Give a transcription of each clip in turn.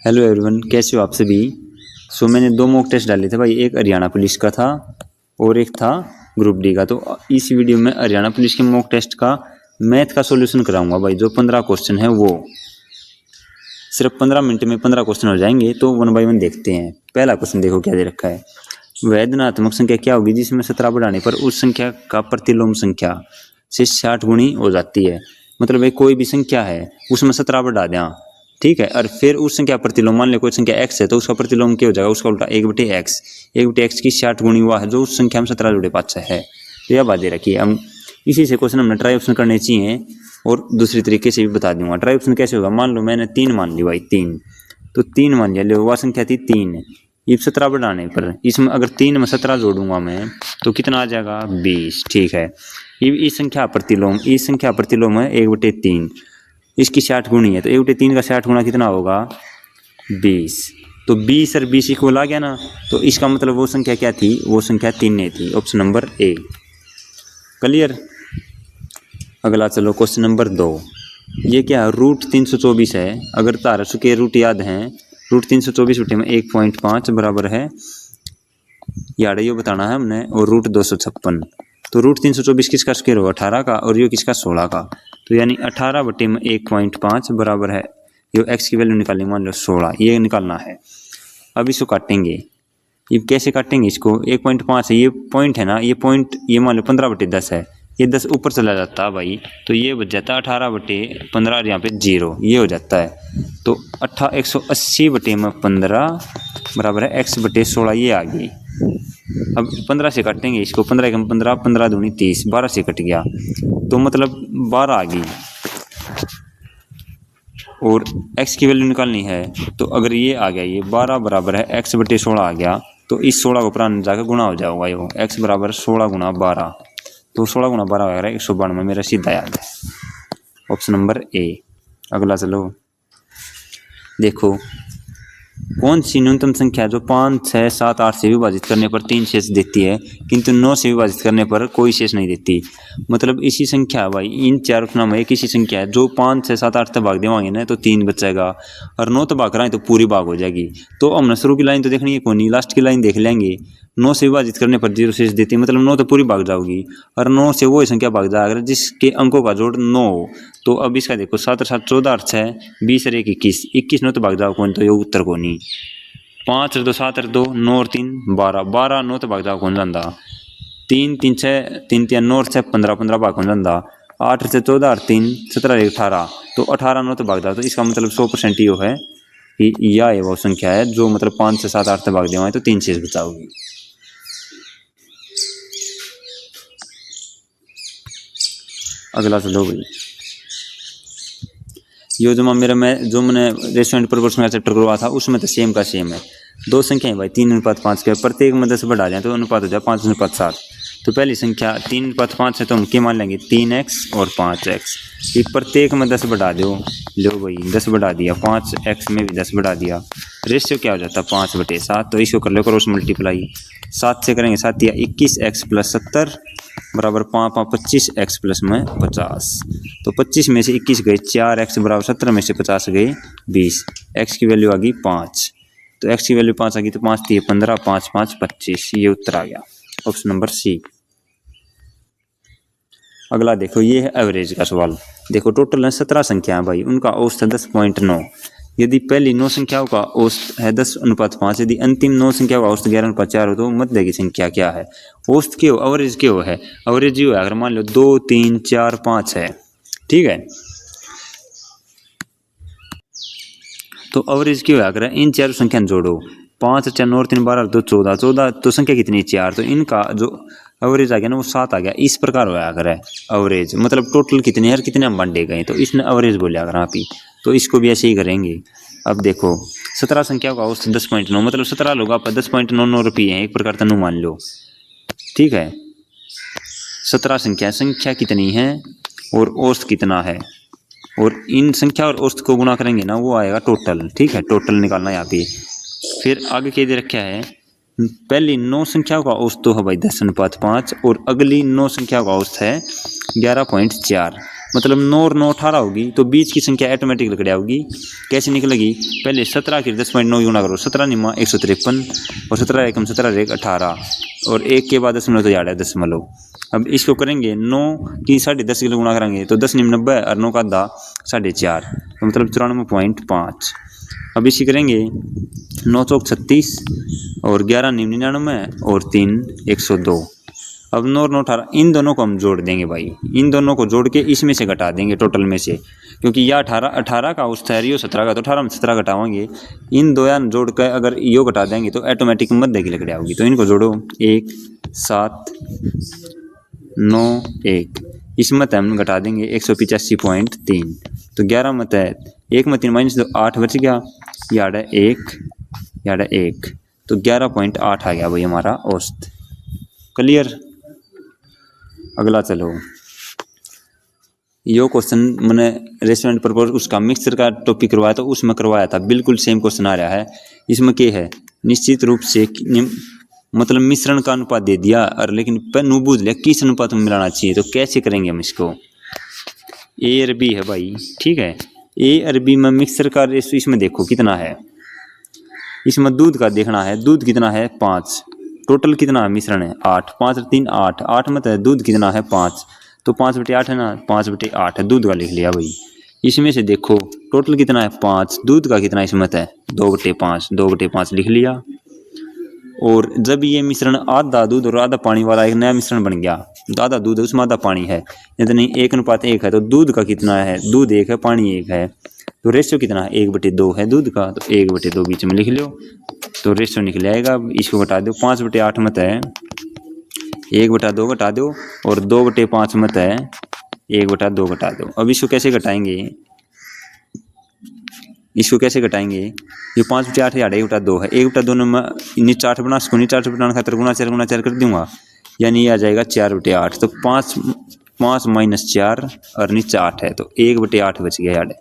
Hello everyone, कैसे हो आप सभी। मैंने 2 मॉक टेस्ट डाले थे भाई, एक हरियाणा पुलिस का था और एक था ग्रुप डी का। तो इस वीडियो में हरियाणा पुलिस के मॉक टेस्ट का मैथ का सॉल्यूशन कराऊंगा भाई। जो 15 क्वेश्चन है वो सिर्फ 15 मिनट में 15 क्वेश्चन हो जाएंगे। तो 1 बाय 1 देखते हैं। पहला क्वेश्चन देखो क्या दे रखा है। वह धनात्मक संख्या क्या होगी जिसमें 17 बढ़ाने पर उस संख्या का प्रतिलोम संख्या से 60 गुणी हो जाती है। मतलब एक कोई भी संख्या है उसमें 17 बढ़ा दें, ठीक है, और फिर उस संख्या प्रतिलोम, मान लो कोई संख्या x है तो उसका प्रतिलोम क्या हो जाएगा, उसका उल्टा 1/x। 1/x की 60 गुणी हुआ है जो उस संख्या में 17 जोड़े 5 है। तो यह बात दे रखी है। हम इसी से क्वेश्चन हमने ट्राई ऑप्शन करने चाहिए और दूसरी तरीके से भी बता दूंगा। ट्राई ऑप्शन कैसे होगा, मान लो मैंने 3 मान ली भाई, 3 तो 3 मान लिया, वह संख्या थी 3। ये 17 बढ़ाने पर इसमें अगर 3 में 17 जोड़ूंगा मैं तो कितना आ जाएगा, 20, ठीक है। ये इस संख्या प्रतिलोम है 1/3, इसकी 60 गुणी है तो 1/3 का 60 गुना कितना होगा, 20। तो 20 और 20 इक्वल आ गया ना। तो इसका मतलब वो संख्या क्या थी, वो संख्या 3 थी। Option number A clear. अगला चलो क्वेश्चन नंबर 2। ये क्या है, रूट 324 है। अगर तारसु के रूट याद हैं, रूट 324 बटे में 1.5 बराबर है, याद है ये बताना है हमने, और रूट 256। तो रूट 324 किसका स्क्वायर होगा, 18 का, और ये किसका, 16 का। तो यानी 18 बटे में 1.5 बराबर है, ये एक्स की वैल्यू निकालनी, मान लो 16, ये निकालना है। अब इसको काटेंगे। ये कैसे काटेंगे इसको, 1.5 है, ये पॉइंट है ना, ये पॉइंट, ये मान लो 15/10 है, ये 10 ऊपर चला जाता है भाई, तो ये बच जाता है 18/15 और यहाँ पे 0, ये हो जाता है। तो 180 बटे में 15 बराबर है x/16, ये आ गई। अब 15 से काटेंगे इसको, 15 कम 15, 15 दूनी 30, 12 से कट गया तो मतलब 12 आ गई। और x की वैल्यू निकालनी है तो अगर ये आ गया, ये 12 बराबर है x/16 आ गया, तो इस 16 को पुराने जाकर गुणा हो जाएगा, ये x बराबर 16 गुणा 12, तो 16 गुणा 12 आ रहा है 192, मेरा सीधा याद है। Option number A. अगला चलो देखो, कौन सी न्यूनतम संख्या जो 5, 6, 7, 8 से विभाजित करने पर 3 शेष देती है किंतु 9 से विभाजित करने पर कोई शेष नहीं देती। मतलब इसी संख्या भाई, इन चारों नाम है, एक इसी संख्या है जो 5, 6, 7, 8 तक भाग देवाएंगे ना तो 3 बचेगा, और 9 तक भाग रहा है तो पूरी भाग हो जाएगी। तो हमने शुरू की लाइन तो देखनी है कौन नहीं, लास्ट की लाइन देख लेंगे। 9 से विभाजित करने पर 0 शेष देती है, मतलब 9 तो पूरी भाग जाओगी, और 9 से वो संख्या भाग जाएगा जिसके अंकों का जोड़ 9 हो। तो अब इसका देखो, 7 और 7 14 और 6 20 और 1 21, 21 9 तो भाग जाओ कौन, तो ये उत्तर को नहीं। 5 और 2 7 और 2 9 और 3 12, 12 9 तो भाग जाओ कौन जाता, 3 3 6 3 3 9 और 6 15 15 भाग कौन जाता, 8 से 14 और 3 17 18, तो 18 9 तो भाग जाओ। तो इसका मतलब 100% ये है कि यह वो संख्या है जो मतलब 5 से 7 8 तक भाग देवाएं तो 3 शेष बचाओगी। अगला चलो भाई, ये जो मैंने रेस्टोरेंट प्रोपोर्शनल चैप्टर करवा था उसमें तो सेम का सेम है। 2 संख्याएं भाई 3:5 के, प्रत्येक में 10 बढ़ा जाए तो अनुपात हो जाए 5:7। तो पहली संख्या 3:5 है तो हम क्या मान लेंगे, 3x और 5x। ये प्रत्येक में 10 बढ़ा दो, लो भाई 10 बढ़ा दिया, 5x में भी 10 बढ़ा दिया, रेशियो क्या हो जाता है 5/7। तो इसको कर लो क्रॉस मल्टीप्लाई, 7 से करेंगे 7 या 21x + 70 बराबर 5 5 25x + 50। तो 25 में से 21 गए, 4x बराबर 70 में से 50 गए 20, x की वैल्यू आ गई 5। तो x की वैल्यू 5 आ गई तो 5 3 15, 5 5 25, ये उत्तर आ गया। Option number C. अगला देखो, ये है एवरेज का सवाल। देखो टोटल है 17 संख्या है भाई, उनका औसत है 10.9। यदि पहली 9 संख्याओं का औसत है 10:5, यदि अंतिम 9 संख्याओं का औसत 11:4 हो तो मध्य की संख्या क्या है। औसत क्यों, एवरेज क्यों है, एवरेज ये है अगर मान लो 2 3 4 5 है, ठीक है, तो एवरेज क्यों है, अगर इन चारों संख्या जोड़ो, 5 4 9 3 12 2 14, 14 तो संख्या कितनी 4, तो इनका जो एवरेज आ गया ना वो 7 आ गया। इस प्रकार होया अगर है एवरेज, मतलब टोटल कितने है, कितने हम बांटे गए, तो इसने एवरेज बोलिया अगर आप ही, तो इसको भी ऐसे ही करेंगे। अब देखो 17 संख्याओं का औसत 10.9, मतलब 17 लोग आप 10.99 रुपये हैं, एक प्रकार तनु मान लो, ठीक है। 17 संख्या कितनी है और औसत कितना है, और इन संख्या और औसत को गुणा करेंगे ना वो आएगा टोटल, ठीक है, टोटल निकालना यहाँ पे। फिर आगे क्या दे रखा है, पहली 9 संख्याओं का औसत तो है भाई 10:5 और अगली 9 संख्याओं का औसत है 11.4। मतलब 9 और 9 18 होगी, तो बीच की संख्या ऑटोमेटिक लकड़ी होगी। कैसे निकलेगी? पहले 17 की 10.9 गुना करो, 17 निमा 153 और 17 एकम 17 एक 18 और 1 के बाद दशमलव तो याद है दशमलव। अब इसको करेंगे 9 की 10.5 किलो गुना करेंगे तो 10 निम 90 और 9 का आधा 4.5 तो मतलब 94.5। अब इसी करेंगे 9 चौक 36 और 11 निम 99 और 3 102। अब 9 और 9 18, इन दोनों को हम जोड़ देंगे भाई, इन दोनों को जोड़ के इसमें से घटा देंगे टोटल में से, क्योंकि यह 18 का उस था यो 17 का, तो 18 में 17 घटाएंगे। इन दो यान जोड़ कर अगर यो घटा देंगे तो ऑटोमेटिक मध्य की लकड़ी आओगी। तो इनको जोड़ो 1 7 9 1, इस मत हम घटा देंगे 185.3, तो 11 मत है 1 में 3 माइनस 2 8 बच गया, याड है 1 तो 11.8 आ गया भाई हमारा औसत। क्लियर? अगला चलो, यो क्वेश्चन मैंने रेस्टोरेंट पर उसका मिक्सचर का टॉपिक करवाया तो उसमें करवाया था, बिल्कुल सेम क्वेश्चन आ रहा है। इसमें क्या है? निश्चित रूप से मतलब मिश्रण का अनुपात दे दिया और लेकिन नू बूझ लिया किस अनुपात में मिलाना चाहिए। तो कैसे करेंगे हम इसको? ए और बी है भाई, ठीक है। ए और बी में मिक्सचर का रेशो इसमें देखो कितना है, इसमें दूध का देखना है, दूध कितना है 5, टोटल कितना है मिश्रण है 8, 5 और 3 8, 8 मत है दूध कितना है 5, तो 5/8 है ना, 5/8 है दूध का लिख लिया भाई। इसमें से देखो टोटल कितना है 5, दूध का कितना इसमें है 2/5, 2/5 लिख लिया। और जब ये मिश्रण आधा दूध और आधा पानी वाला एक नया मिश्रण बन गया, आधा दूध है उसमें आधा पानी है, नहीं 1:1 है, तो दूध का कितना है, दूध 1 है पानी 1 है, तो रेशियो कितना है 1/2 है दूध का, तो 1/2 बीच में लिख लो तो रेशियो निकल आएगा। इसको घटा दो, 5/8 मत है 1/2 घटा दो और 2/5 मत है 1/2 घटा दो। अब इसको कैसे घटाएंगे, इसको कैसे घटाएंगे? ये 5/8 यार 1/2 है, 1/2 में नीचे 8 बना, इसको नीचे 8 बनाने खातिर गुना 4 कर दूंगा, यानी आ जाएगा 4/8, तो 5 माइनस 4 और नीचे 8 है तो 1/8 बच गया यार।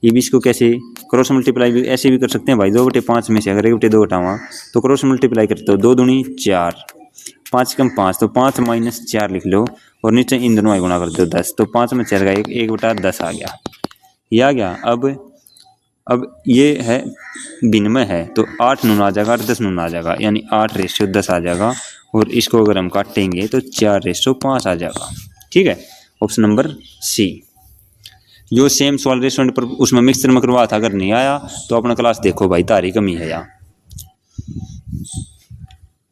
ये भी इसको कैसे क्रॉस मल्टीप्लाई भी ऐसे भी कर सकते हैं भाई, 2/5 में से अगर 1/2 घटाऊंगा तो क्रॉस मल्टीप्लाई करते हो 2 दूनी 4, 5 कम 5 तो 5 माइनस 4 लिख लो और नीचे इन दोनों का गुना कर दो 10, तो 5 में 4 का 1/10 आ गया, ये आ गया। अब ये है विनिमय है तो 8 नून आ जाएगा, 8 10 नून आ जाएगा, यानी 8:10 आ जाएगा। और इसको अगर हम काटेंगे तो 4:5 आ जाएगा, ठीक है। Option number C. जो सेम सवाल रेस्टोरेंट पर उसमें मिक्सचर में करवाया था, अगर नहीं आया तो अपना क्लास देखो भाई, तारी कमी है यहाँ।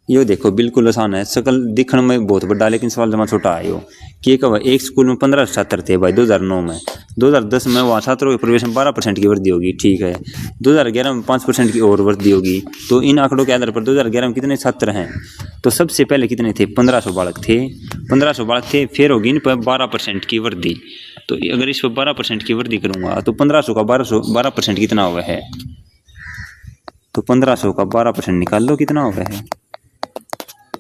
यो देखो बिल्कुल आसान है, सकल दिखने में बहुत बड़ा लेकिन सवाल जमा छोटा है। यो कि कब एक स्कूल में 15 छात्र थे भाई 2009 में, 2010 में वहाँ छात्रों के प्रवेश में 12% की वृद्धि होगी, ठीक है। 2011 में 5% की और वृद्धि होगी, तो इन आंकड़ों के आधार पर 2011 में कितने छात्र हैं? तो सबसे पहले कितने थे? 1500 बालक थे, 1500 बालक थे, फिर होगी इन पर 12% की वृद्धि। तो अगर इस पर 12% की वृद्धि करूँगा तो 1500 का 12% कितना हुआ है? तो 1500 का 12% निकाल लो कितना हुआ है,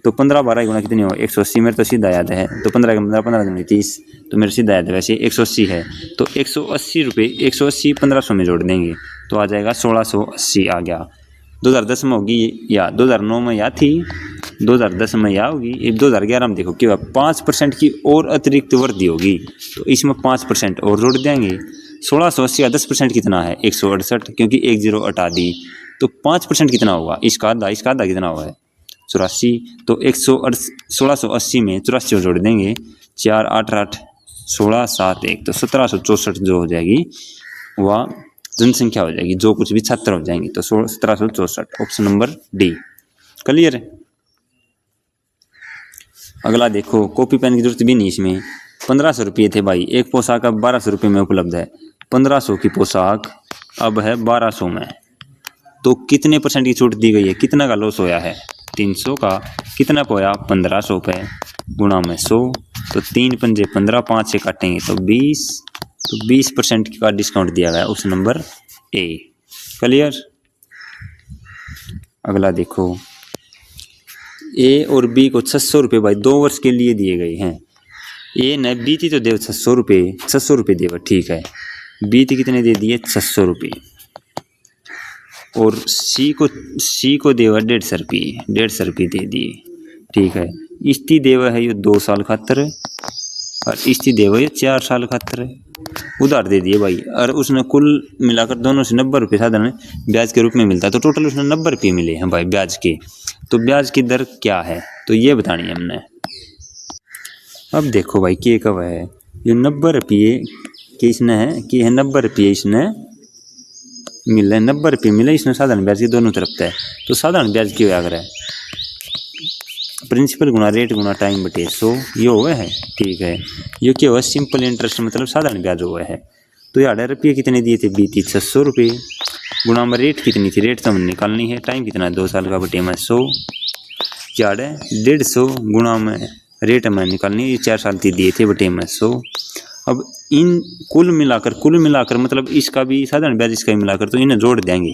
तो 15 12 गुना कितनी हो 180, मेरे तो सीधा याद है, तो 15 का 15 दूनी 30, तो मेरे सीधा याद है वैसे 180 है, तो 180 रुपये 180 1500 में जोड़ देंगे तो आ जाएगा 1680 आ गया। 2010 में होगी या 2009 में या थी, 2010 में या होगी, 2011 में देखो क्या 5% की और अतिरिक्त वृद्धि होगी, तो इसमें 5% और जोड़ देंगे। 1680 का 10% कितना है 168, क्योंकि 1 0 हटा दी, तो 5% कितना होगा, इसका आधा कितना हुआ है 84, तो 1680 में 84 जोड़ देंगे, 4 8 8 16 7 1, तो 1764 जो हो जाएगी वह जनसंख्या हो जाएगी, जो कुछ भी छात्र हो जाएंगे, तो 1764, ऑप्शन नंबर डी। क्लियर है? अगला देखो, कॉपी पेन की जरूरत भी नहीं इसमें, 1500 रुपये थे भाई, एक पोशाक अब 1200 रुपये में उपलब्ध है, 1500 की पोशाक अब है 1200 में, तो कितने % की छूट दी गई है, कितना का लॉस होया है 300 का, कितना पोया 1500 पे गुणा में 100, तो 3 पंजे 15, 5 से काटेंगे तो 20, तो 20% का डिस्काउंट दिया गया, ऑप्शन नंबर ए। क्लियर? अगला देखो, ए और बी को 600 रुपये भाई 2 वर्ष के लिए दिए गए हैं। ए ने बी थी तो देव 600 रुपये देव, ठीक है। बी थी कितने दे दिए 600 रुपये, और सी को देवा 150 रुपये दे दिए, ठीक है। इस्ती देवा है ये 2 साल खातर, और इसकी दे हुई 4 साल खातर है, उधार दे दिए भाई। और उसने कुल मिलाकर दोनों से 90 रुपये साधारण ब्याज के रूप में मिलता है, तो टोटल उसने 90 रुपये मिले हैं भाई ब्याज के। तो ब्याज की दर क्या है तो ये बतानी है हमने। अब देखो भाई के कब है, ये 90 रुपये के इसने है कि है 90 रुपये इसने मिले, 90 रुपये मिले इसने साधारण ब्याज की दोनों तरफ है। तो साधारण ब्याज क्यों आ रहा है, प्रिंसिपल गुना रेट गुना टाइम बटे 100 ये हुआ है, ठीक है। ये क्या हुआ, सिंपल इंटरेस्ट मतलब साधारण ब्याज हुआ है। तो ये 18 रुपये कितने दिए थे, बीती 600 रुपये गुना में रेट कितनी थी, रेट तो हमें निकालनी है, टाइम कितना है 2 साल का बटे में 100, क्या है 150 गुना में रेट हमें निकालनी है, ये 4 साल की दिए थे बटे में 100। अब इन कुल मिलाकर मतलब इसका भी साधारण ब्याज इसका भी मिलाकर तो इन्हें जोड़ देंगे,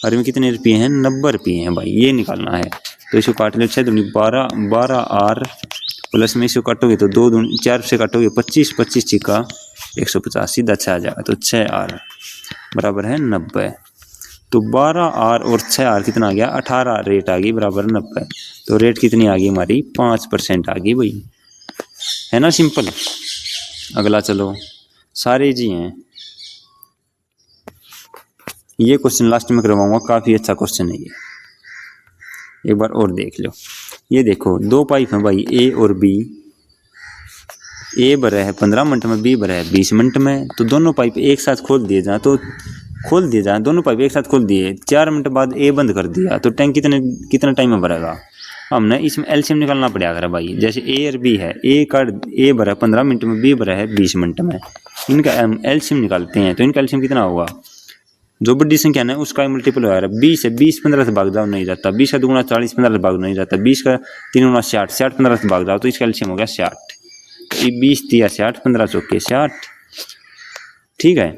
और इनमें कितने रुपये हैं 90 रुपये हैं भाई, ये निकालना है। तो इसको काट लो 6 दूनी 12 आर प्लस में इसको काटोगे तो 2 दूनी 4 से काटोगे 25 25 चिका 150 सीधा 6 आ जाएगा। तो 6 आर बराबर है 90। तो 12 आर और 6 आर कितना आ गया 18 रेट आ गई बराबर 90। तो रेट कितनी आ गई हमारी 5% आ गई भाई, है ना सिंपल। अगला चलो सारे जी हैं, ये क्वेश्चन लास्ट में करवाऊंगा, काफ़ी अच्छा क्वेश्चन है ये, एक बार और देख लो। ये देखो 2 पाइप हैं भाई ए और बी, ए भरा है 15 मिनट में, बी भरा है 20 मिनट में। तो दोनों पाइप एक साथ खोल दिए जाए, दोनों पाइप एक साथ खोल दिए, 4 मिनट बाद ए बंद कर दिया, तो टैंक कितना टाइम में भरेगा। हमने इसमें एलसीएम निकालना पड़ेगा भाई, जैसे ए और बी है, ए भरा है 15 मिनट में, बी भरा है 20 मिनट में, इनका एलसीएम निकालते हैं। तो इनका एलसीएम कितना होगा, जो बड़ी संख्या है उसका मल्टीपल हो रहा है, 20 है 20 15 से भाग जाओ नहीं जाता, 20 का 2 गुना 40 15 से भाग नहीं जाता, 20 का 3 गुना 60 60 15 से भाग जाओ, तो इसका एलसीएम हो गया 60। ये 20 दिया 60 15 चौके 60, ठीक है।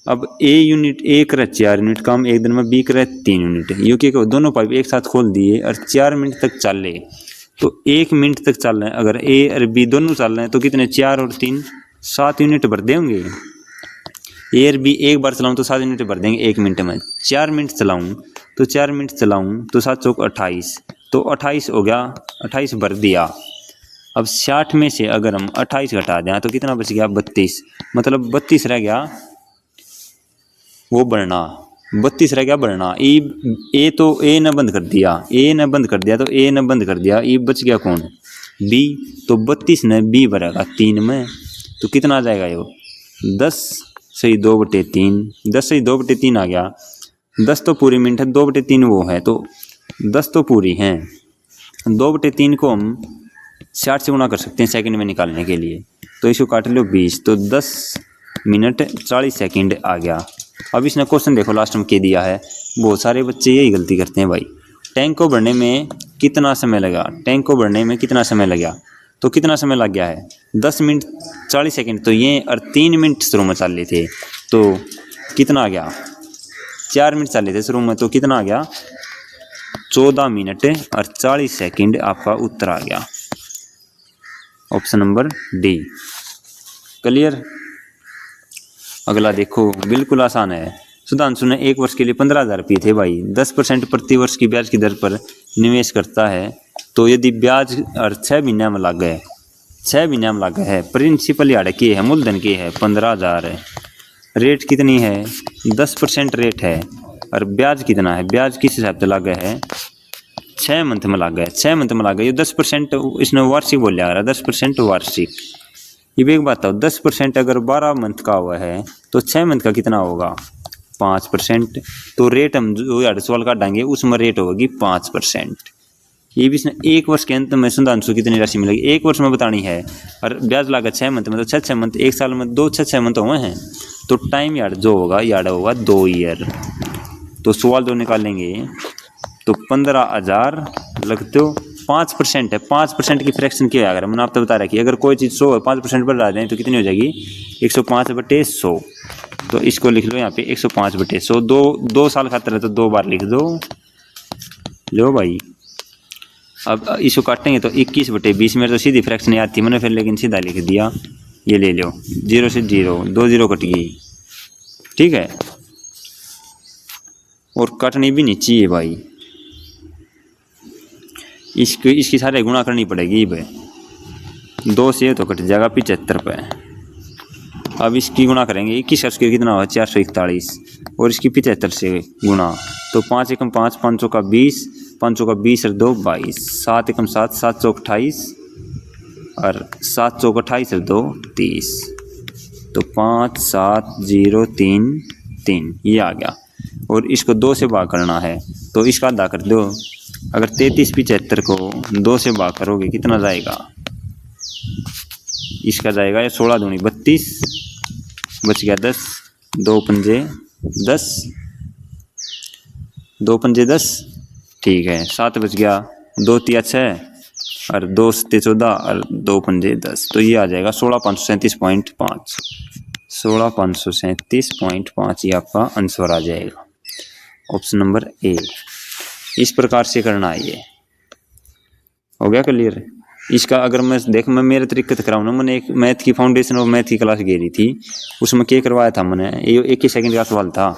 अब ए करे 4 यूनिट काम एक दिन में, बी करे 3 यूनिट, यू के दोनों पाइप एक साथ खोल दिए और 4 मिनट तक चल रहे, तो 1 मिनट तक चल रहे हैं। अगर ए और बी दोनों चल रहे हैं तो कितने 4 और 3 7 यूनिट भर देंगे। ए और बी एक बार चलाऊं तो 7 यूनिट भर देंगे 1 मिनट में, 4 मिनट चलाऊं तो 4 मिनट चलाऊं तो 7 चौक 28, तो 28 हो गया, 28 भर दिया। अब 60 में से अगर हम 28 घटा दें तो कितना बच गया 32, मतलब 32 रह गया वो बढ़ना, 32 रह गया बढ़ना। ए तो ए ने बंद कर दिया, तो ए ने बंद कर दिया, ये बच गया कौन बी, तो 32 ने बी भरेगा 3 में, तो कितना आ जाएगा ये 10 सही 2/3, 10 सही 2/3 आ गया। 10 तो पूरी मिनट है, 2/3 वो है, तो 10 तो पूरी हैं, 2/3 को हम 60 से गुना कर सकते हैं सेकंड में निकालने के लिए। तो इसको काट लो 20, तो 10 मिनट 40 सेकंड आ गया। अब इसने क्वेश्चन देखो लास्ट में क्या दिया है, बहुत सारे बच्चे यही गलती करते हैं भाई, टैंक को भरने में कितना समय लगा, टैंक को भरने में कितना समय लगा, तो कितना समय लग गया है 10 मिनट 40 सेकंड, तो ये और 3 मिनट शुरू में चल रहे थे, तो कितना आ गया 4 मिनट चल रहे थे शुरू में, तो कितना आ गया 14 मिनट और 40 सेकंड आपका उत्तर आ गया, ऑप्शन नंबर डी। क्लियर। अगला देखो बिल्कुल आसान है, सुधांशु ने 1 वर्ष के लिए 15,000 रुपये थे भाई, 10% प्रति वर्ष की ब्याज की दर पर निवेश करता है, तो यदि ब्याज और 6 महीने में लग गए, 6 महीने में लग गए है, प्रिंसिपल यार्ड की है, मूलधन की है 15,000 है, रेट कितनी है 10% रेट है, और ब्याज कितना है, ब्याज किस हिसाब से लग गए है 6 मंथ में लग गए, 6 मंथ में लग गए, ये 10% इसने वार्षिक बोल रहा है, 10% वार्षिक। ये भी एक बात है, 10% अगर 12 मंथ का हुआ है तो 6 मंथ का कितना होगा 5%, तो रेट हम जो यार्ड सवाल काटेंगे उसमें रेट होगी 5%। ये भी इसने 1 वर्ष के अंत में सुधांशु कितनी राशि मिलेगी 1 वर्ष में बतानी है, और ब्याज लागत 6 मंथ में, तो 6 मंथ, 1 साल में 2 6 मंथ हुए हैं, तो टाइम यार्ड जो होगा यार्ड होगा 2 ईयर, तो सवाल 2 निकालेंगे तो 15,000 लगते हो 5% है, 5% की फ्रैक्शन क्या है, अगर मैंने आपको बता रखी है, अगर कोई चीज़ 100 है 5% बढ़ा दें तो कितनी हो जाएगी 105/100, तो इसको लिख लो यहाँ पे 105/100, 2 साल खातर है तो 2 बार लिख दो, लो भाई। अब इसको काटेंगे तो 21/20, मेरे तो सीधी फ्रैक्शन नहीं आती मैंने फिर, लेकिन सीधा लिख दिया, ये ले लो 0 से 0, 2 0 कट गई, ठीक है, और कटनी भी नहीं चाहिए भाई, इसकी सारे गुणा करनी पड़ेगी भाई, 2 से तो कट जाएगा 75 पे। अब इसकी गुणा करेंगे 21 स्क्वायर कितना हुआ 441 और इसकी 75 से गुणा तो 5 एकम 5 5 का 20 5 का 20 और 2 22 7 एकम 7 7 चौक 28 और 7 चौक 28 और 2 30 तो 5 7 0 3 3 ये आ गया और इसको 2 से भाग करना है तो इसका आधा कर दो। अगर 33 75 को 2 से भाग करोगे कितना जाएगा, इसका जाएगा ये 16 दूनी 32 बच गया 10 2 पंजे 10 2 पंजे 10 ठीक है 7 बच गया 2 तिया 6 और 2 सत्ते 14 और 2 पंजे 10 तो ये आ जाएगा 16,537.5 16,537.5 ये आपका आंसर आ जाएगा ऑप्शन नंबर ए। इस प्रकार से करना है ये हो गया क्लियर। इसका अगर मैं मेरे तरीके से कराऊँ ना, मैंने एक मैथ की फाउंडेशन और मैथ की क्लास घेरी थी उसमें क्या करवाया था मैंने, ये 1 सेकंड का सवाल था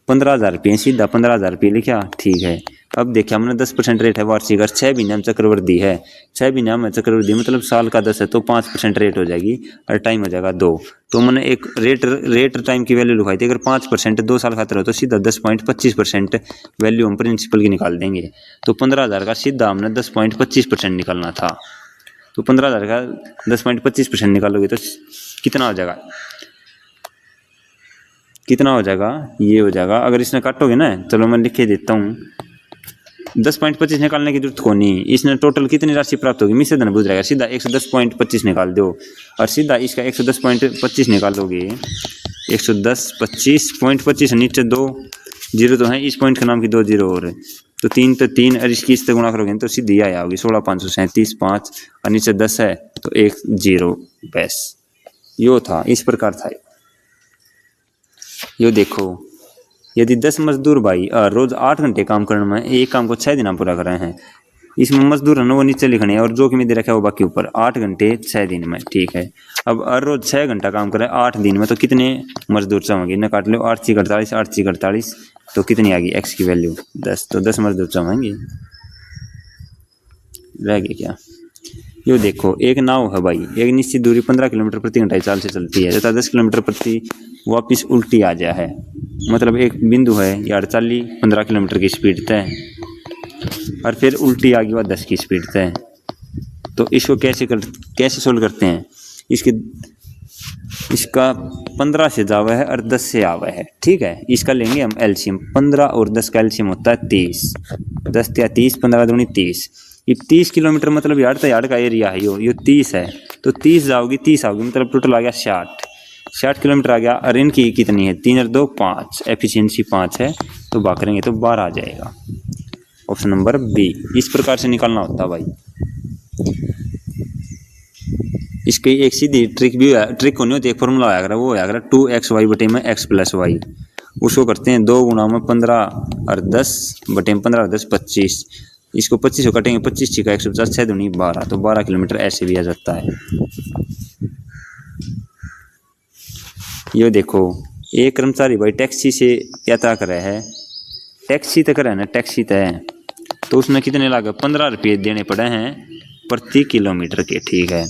15,000 रुपये सीधा 15,000 रुपये लिखा ठीक है। अब देखिए हमने 10% रेट है वार्षिक और 6 महीने में चक्रवृद्धि है 6 महीने में चक्रवृद्धि मतलब साल का 10 है तो 5% रेट हो जाएगी और टाइम हो जाएगा 2 तो मैंने एक रेट टाइम की वैल्यू लिखाई थी। अगर 5% 2 साल खातिर हो तो सीधा 10.25% वैल्यू हम प्रिंसिपल की निकाल देंगे। तो 15,000 का सीधा हमने 10.25% निकालना था तो 15,000 का 10.25% निकालोगे तो कितना हो जाएगा, कितना हो जाएगा ये हो जाएगा। अगर इसने काटोगे ना चलो मैं लिख के देता हूँ 10.25 निकालने की जरूरत को नहीं, इसने टोटल कितनी राशि प्राप्त होगी मिश्र धन बुझ जाएगा सीधा 110.25 निकाल दो और सीधा इसका 110.25 निकालोगे 110.25 नीचे 2 जीरो तो है इस पॉइंट के नाम की 2 जीरो और तो 3 तो 3 और इसकी इससे गुणा करोगे तो सीधी आया होगी 16,537.5 और नीचे 10 है तो 1 0 बस यो था। इस प्रकार था यो देखो यदि 10 मजदूर भाई रोज 8 घंटे काम करने में एक काम को 6 दिन पूरा कर रहे हैं, इसमें मजदूर है ना वो नीचे लिखने हैं और जो कि मैं दे रखा है वो बाकी ऊपर 8 घंटे 6 दिन में ठीक है। अब हर रोज 6 घंटा काम करें 8 दिन में तो कितने मजदूर चाहेंगे ना काट लो 8 × 48 8 × 48 तो कितनी आ गई x की वैल्यू 10 तो 10 मजदूर चाहेंगे रह गए क्या। यो देखो एक नाव है भाई एक निश्चित दूरी 15 किलोमीटर प्रति घंटा चाल से चलती है तथा 10 किलोमीटर प्रति वापिस उल्टी आ जाए है मतलब एक बिंदु है यार 15 किलोमीटर की स्पीड तय और फिर उल्टी आ गई बाद 10 की स्पीड तय। तो इसको कैसे सोल्व करते हैं, इसका 15 से जावा है और 10 से आवा है ठीक है। इसका लेंगे हम एलसीएम 15 और 10 का एलसीएम होता है 30 10 या 30 15 दूनी 30 ये 30 किलोमीटर मतलब यार्ड का एरिया है यो 30 है तो 30 जाओगी 30 आओगी मतलब टोटल आ गया 60 किलोमीटर आ गया। और इनकी कितनी है 3 और 2 5 एफिशिएंसी 5 है तो भाग करेंगे तो 12 आ जाएगा ऑप्शन नंबर बी। इस प्रकार से निकालना होता है भाई। इसकी एक सीधी ट्रिक भी है, ट्रिक को नहीं होती एक फॉर्मूला आया करा वो आया करा 2xy बटे में x + y उसको करते हैं 2 गुणा में 15 और 10 बटे में 15 और 10 25 इसको 25 को कटेंगे 25 का 150 6 दूनी 12 तो 12 किलोमीटर ऐसे भी आ जाता है। ये देखो एक कर्मचारी भाई टैक्सी से यात्रा कर रहा है टैक्सी तक है ना टैक्सी तय तो उसने कितने लागे 15 रुपये देने पड़े हैं प्रति किलोमीटर के ठीक है।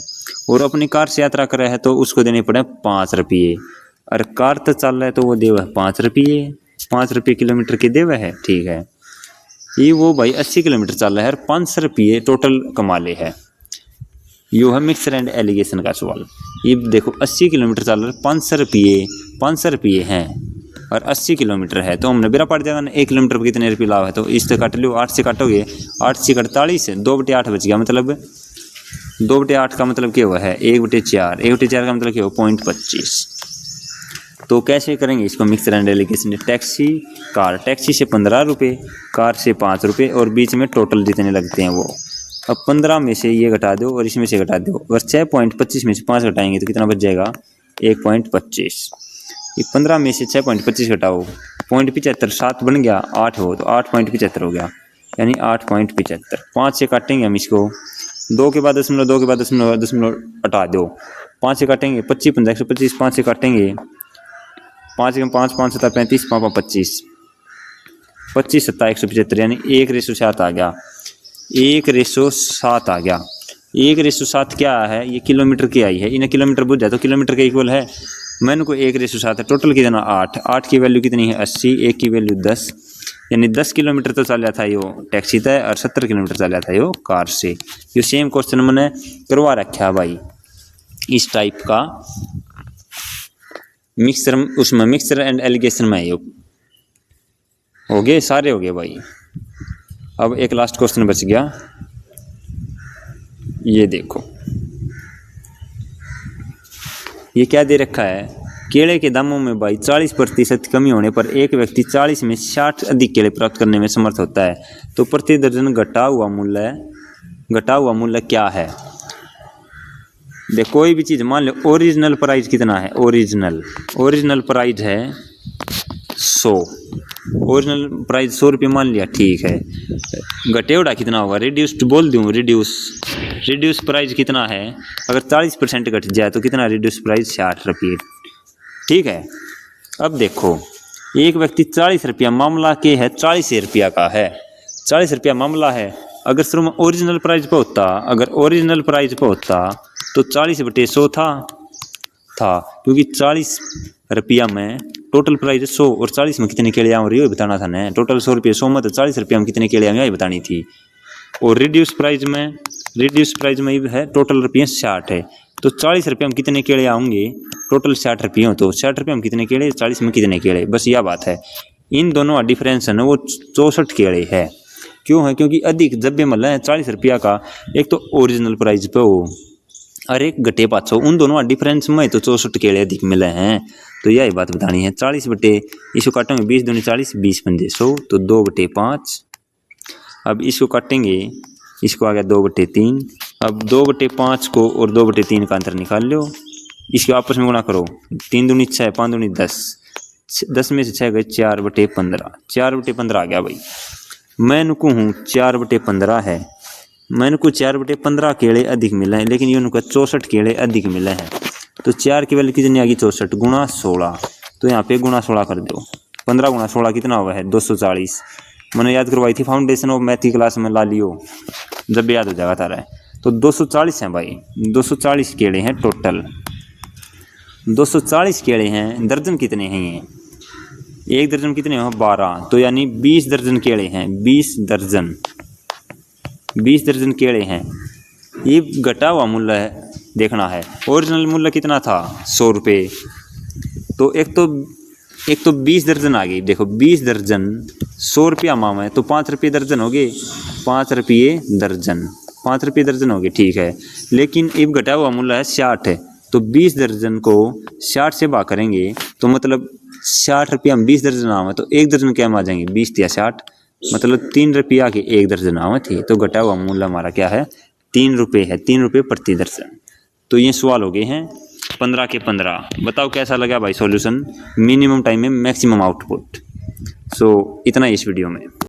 और अपनी कार से यात्रा कर रहा है तो उसको देने पड़े 5 रुपये और कार तो चल रहा है तो वो देवा है 5 रुपये किलोमीटर के देवा है ठीक है। ये वो भाई 80 किलोमीटर चल रहा है और 500 रुपये टोटल कमा ले है। यो है मिक्सर एंड एलिगेशन का सवाल। ये देखो 80 किलोमीटर चल रहा है 500 रुपये हैं और 80 किलोमीटर है तो हमने बेरा पड़ जाएगा ना 1 किलोमीटर पर कितने रुपये लाभ है तो इससे काट लो 8 से काटोगे 8 से 48 2/8 बच गया मतलब 2/8 का मतलब क्या हुआ है 1/4 1/4 का मतलब क्या हुआ 0.25। तो कैसे करेंगे इसको mixer and allegation taxi car taxi से 15 रुपये कार से 5 रुपये और बीच में टोटल जितने लगते हैं वो। अब 15 में से ये घटा दो और इसमें से घटा दो अगर 6.25 में से 5 घटाएंगे तो कितना बच जाएगा 1.25। ये 15 में से 6.25 घटाओ 0.75 7 बन गया 8 हो तो 8.75 हो गया यानी 8.75। 5 से काटेंगे हम इसको 2 के बाद दशमलव 2 के बाद दशमलव हटा दो 5 से काटेंगे 25 × 125 5 से काटेंगे 5 के 5 5 7 35 5 25 25 7 175 यानी 1:7 आ गया 1:7 आ गया। 1:7 क्या है, ये किलोमीटर की आई है, इन्हें किलोमीटर बुझ जाए तो किलोमीटर के इक्वल है। मैंने को 1:7 है, टोटल कितना 8, 8 की वैल्यू कितनी है 80, 1 की वैल्यू 10, यानी 10 किलोमीटर तो चल जाता है यो टैक्सी तय और 70 किलोमीटर चल जाता है यो कार से। ये सेम क्वेश्चन मैंने करवा रखा है भाई, इस टाइप का मिक्सर, उसमें मिक्सर एंड एलिगेशन में यो हो गए, सारे हो गए भाई। अब एक लास्ट क्वेश्चन बच गया, ये देखो ये क्या दे रखा है, केले के दामों में भाई 40% कमी होने पर एक व्यक्ति 40 में 60 अधिक केले प्राप्त करने में समर्थ होता है, तो प्रति दर्जन घटा हुआ मूल्य क्या है। देखो कोई भी चीज़ मान लो, ओरिजिनल प्राइस कितना है, ओरिजिनल प्राइस है 100, ओरिजिनल प्राइस 100 रुपये मान लिया, ठीक है। घटेवड़ा कितना होगा, रिड्यूस्ड बोल दूँ, रिड्यूस प्राइस कितना है, अगर 40% घट जाए तो कितना, रिड्यूस प्राइस 60 रुपये, ठीक है। अब देखो एक व्यक्ति 40 रुपया मामला के है, 40 रुपया का है, 40 रुपया मामला है। अगर शुरू में ओरिजिनल प्राइस पे होता, तो 40/100 था क्योंकि 40 रुपया में टोटल प्राइस 100 और 40 में कितने केले आऊँ ये बताना था ना, टोटल 100 रुपये 100 में तो 40 रुपया में कितने केले आऊँ ये बतानी थी। और रिड्यूस प्राइस में ये है टोटल रुपये 60 है, तो 40 रुपये में कितने केले आएंगे, टोटल 60 रुपये हो तो 60 रुपये में कितने केले, 40 में कितने केले, बस यह बात है। इन दोनों का डिफरेंस है ना वो 64 केले है। क्यों है, क्योंकि अधिक जब भी मिला है 40 रुपया का, एक तो ओरिजिनल प्राइस पे हो और एक घटे 500, उन दोनों का डिफरेंस में तो 64 केले अधिक मिले हैं, तो यही बात बतानी है। 40 बटे इसको काटेंगे 20 दूनी 40, 20 पंजे 100, तो 2/5। अब इसको काटेंगे, इसको आ गया 2/3। अब 2/5 को और 2/3 का अंतर निकाल लो, इसको आपस में गुणा करो, 3 दूनी 6, 5 दूनी 10, 10 में से 6 गए 4/15, 4/15 आ गया भाई। मैंने को हूँ 4/15 है, मैंने को 4/15 केले अधिक मिले हैं, लेकिन ये 64 केले अधिक मिले हैं, तो 4 की वैल्यू कितनी आ गई 64 गुणा 16, तो यहाँ पे गुणा 16 कर दो, 15 गुणा 16 कितना हुआ है 240। मैंने याद करवाई थी फाउंडेशन ऑफ मैथ की क्लास में, ला लियो जब भी याद हो जाएगा तारा है। तो 240 हैं भाई, 240 केले हैं टोटल, 240 केले हैं। दर्जन कितने हैं ये, एक दर्जन कितने हैं 12, तो यानी 20 दर्जन केले हैं, 20 दर्जन केले हैं। ये घटा हुआ मूल्य है देखना है, ओरिजिनल मूल्य कितना था 100 रुपये, तो एक तो 20 दर्जन आ गई, देखो 20 दर्जन 100 रुपया माम है, तो 5 रुपये दर्जन हो गए, 5 रुपये दर्जन हो गए, ठीक है। लेकिन अब घटा हुआ मूल्य है 60 है, तो 20 दर्जन को 60 से भाग करेंगे तो मतलब 60 रुपया में 20 दर्जन आवे, तो एक दर्जन क्या में आ जाएंगे 20 या 60, मतलब 3 रुपया के एक दर्जन आवे थे, तो घटा हुआ मूल्य हमारा क्या है 3 रुपये है, 3 रुपये प्रति दर्जन। तो ये सवाल हो गए हैं 15 के 15। बताओ कैसा लगा भाई सॉल्यूशन, मिनिमम टाइम में मैक्सिमम आउटपुट। सो इतना इस वीडियो में।